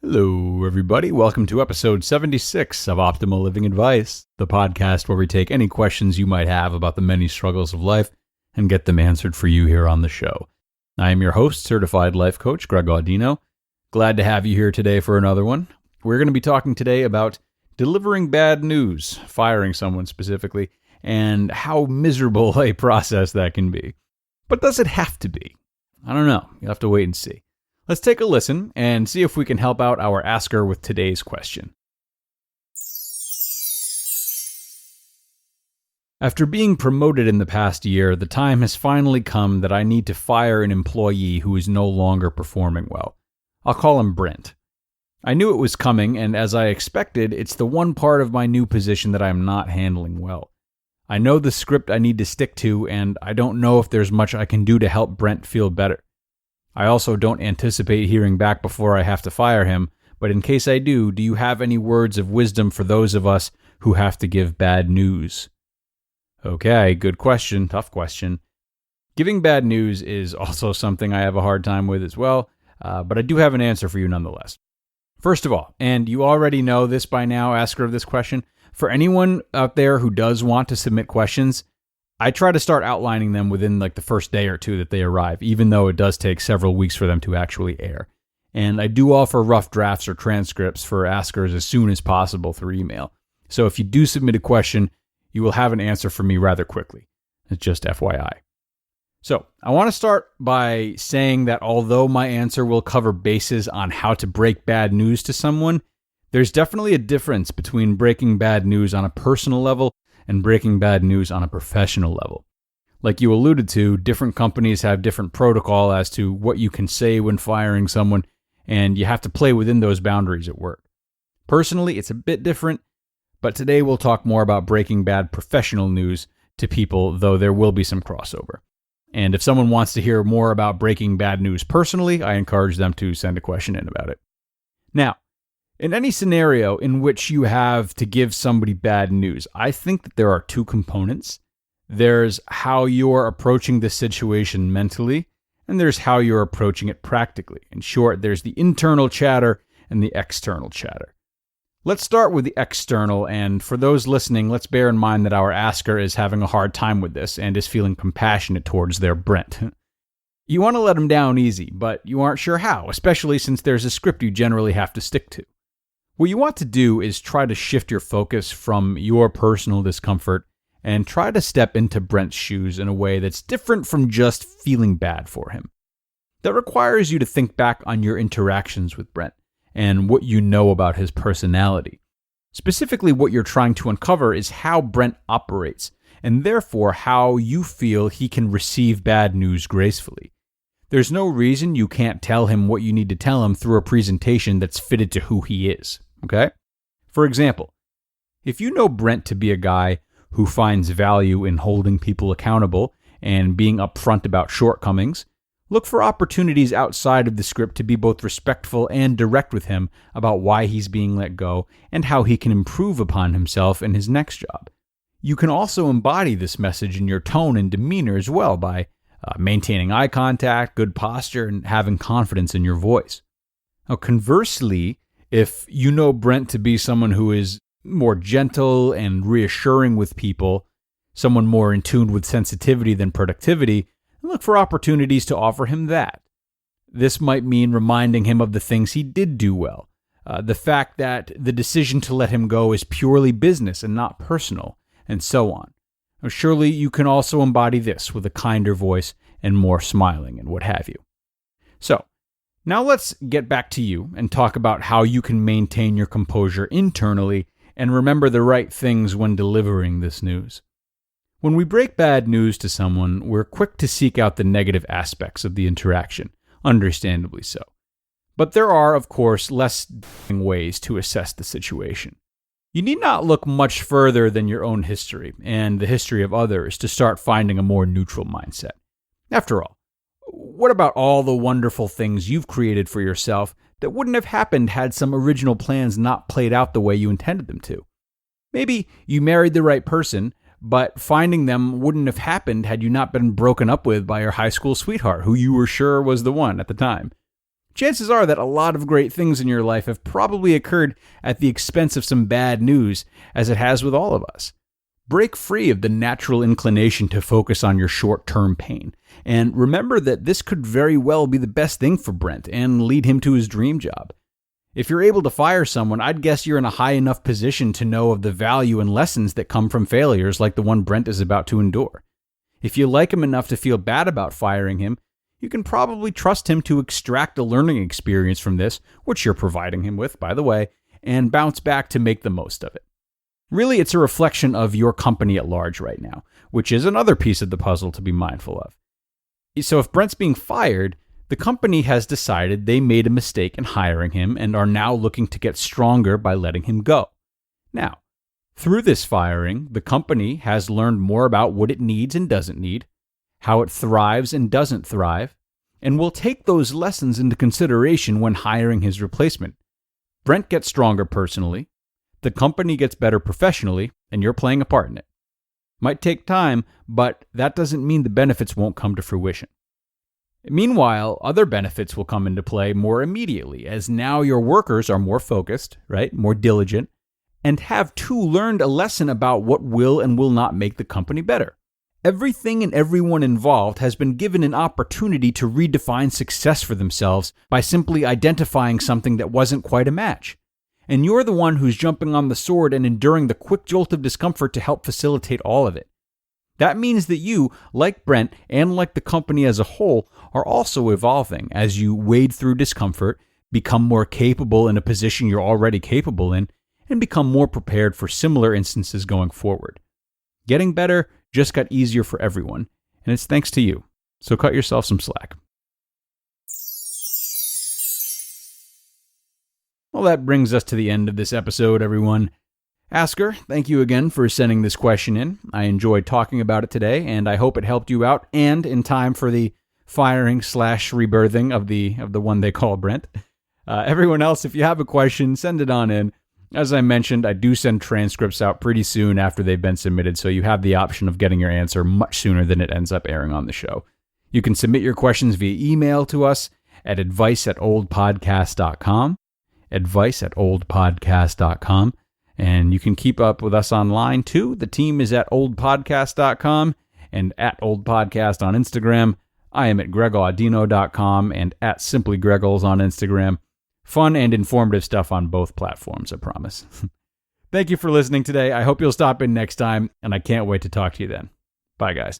Hello, everybody. Welcome to episode 76 of Optimal Living Advice, the podcast where we take any questions you might have about the many struggles of life and get them answered for you here on the show. I am your host, certified life coach, Greg Audino. Glad to have you here today for another one. We're going to be talking today about delivering bad news, firing someone specifically, and how miserable a process that can be. But does it have to be? I don't know. You'll have to wait and see. Let's take a listen and see if we can help out our asker with today's question. After being promoted in the past year, the time has finally come that I need to fire an employee who is no longer performing well. I'll call him Brent. I knew it was coming, and as I expected, it's the one part of my new position that I am not handling well. I know the script I need to stick to, and I don't know if there's much I can do to help Brent feel better. I also don't anticipate hearing back before I have to fire him, but in case I do you have any words of wisdom for those of us who have to give bad news? Okay, good question, tough question. Giving bad news is also something I have a hard time with as well, but I do have an answer for you nonetheless. First of all, and you already know this by now, asker of this question, for anyone out there who does want to submit questions, I try to start outlining them within the first day or two that they arrive, even though it does take several weeks for them to actually air. And I do offer rough drafts or transcripts for askers as soon as possible through email. So if you do submit a question, you will have an answer from me rather quickly. It's just FYI. So I want to start by saying that although my answer will cover bases on how to break bad news to someone, there's definitely a difference between breaking bad news on a personal level and breaking bad news on a professional level. Like you alluded to, different companies have different protocol as to what you can say when firing someone, and you have to play within those boundaries at work. Personally, it's a bit different, but today we'll talk more about breaking bad professional news to people, though there will be some crossover. And if someone wants to hear more about breaking bad news personally, I encourage them to send a question in about it. Now, in any scenario in which you have to give somebody bad news, I think that there are two components. There's how you're approaching the situation mentally, and there's how you're approaching it practically. In short, there's the internal chatter and the external chatter. Let's start with the external, and for those listening, let's bear in mind that our asker is having a hard time with this and is feeling compassionate towards their Brent. You want to let him down easy, but you aren't sure how, especially since there's a script you generally have to stick to. What you want to do is try to shift your focus from your personal discomfort and try to step into Brent's shoes in a way that's different from just feeling bad for him. That requires you to think back on your interactions with Brent and what you know about his personality. Specifically, what you're trying to uncover is how Brent operates, and therefore how you feel he can receive bad news gracefully. There's no reason you can't tell him what you need to tell him through a presentation that's fitted to who he is. Okay? For example, if you know Brent to be a guy who finds value in holding people accountable and being upfront about shortcomings, look for opportunities outside of the script to be both respectful and direct with him about why he's being let go and how he can improve upon himself in his next job. You can also embody this message in your tone and demeanor as well by maintaining eye contact, good posture, and having confidence in your voice. Now, conversely, if you know Brent to be someone who is more gentle and reassuring with people, someone more in tune with sensitivity than productivity, look for opportunities to offer him that. This might mean reminding him of the things he did do well, the fact that the decision to let him go is purely business and not personal, and so on. Now, surely you can also embody this with a kinder voice and more smiling and what have you. So, now let's get back to you and talk about how you can maintain your composure internally and remember the right things when delivering this news. When we break bad news to someone, we're quick to seek out the negative aspects of the interaction, understandably so. But there are, of course, less ways to assess the situation. You need not look much further than your own history and the history of others to start finding a more neutral mindset. After all, what about all the wonderful things you've created for yourself that wouldn't have happened had some original plans not played out the way you intended them to? Maybe you married the right person, but finding them wouldn't have happened had you not been broken up with by your high school sweetheart, who you were sure was the one at the time. chances are that a lot of great things in your life have probably occurred at the expense of some bad news, as it has with all of us. Break free of the natural inclination to focus on your short-term pain, and remember that this could very well be the best thing for Brent and lead him to his dream job. If you're able to fire someone, I'd guess you're in a high enough position to know of the value and lessons that come from failures like the one Brent is about to endure. If you like him enough to feel bad about firing him, you can probably trust him to extract a learning experience from this, which you're providing him with, by the way, and bounce back to make the most of it. Really, it's a reflection of your company at large right now, which is another piece of the puzzle to be mindful of. So if Brent's being fired, the company has decided they made a mistake in hiring him and are now looking to get stronger by letting him go. Now, through this firing, the company has learned more about what it needs and doesn't need, how it thrives and doesn't thrive, and will take those lessons into consideration when hiring his replacement. Brent gets stronger personally, the company gets better professionally, and you're playing a part in it. Might take time, but that doesn't mean the benefits won't come to fruition. Meanwhile, other benefits will come into play more immediately, as now your workers are more focused, right, more diligent, and have too learned a lesson about what will and will not make the company better. Everything and everyone involved has been given an opportunity to redefine success for themselves by simply identifying something that wasn't quite a match. And you're the one who's jumping on the sword and enduring the quick jolt of discomfort to help facilitate all of it. That means that you, like Brent and like the company as a whole, are also evolving as you wade through discomfort, become more capable in a position you're already capable in, and become more prepared for similar instances going forward. Getting better just got easier for everyone, and it's thanks to you. So cut yourself some slack. Well, that brings us to the end of this episode, everyone. Asker, thank you again for sending this question in. I enjoyed talking about it today, and I hope it helped you out and in time for the firing/rebirthing of the one they call Brent. Everyone else, if you have a question, send it on in. As I mentioned, I do send transcripts out pretty soon after they've been submitted, so you have the option of getting your answer much sooner than it ends up airing on the show. You can submit your questions via email to us at advice@oldpodcast.com, advice@oldpodcast.com, and you can keep up with us online too. The team is at oldpodcast.com and at oldpodcast on Instagram. I am at gregaudino.com and at simplygregals on Instagram. Fun and informative stuff on both platforms, I promise. Thank you for listening today. I hope you'll stop in next time, and I can't wait to talk to you then. Bye, guys.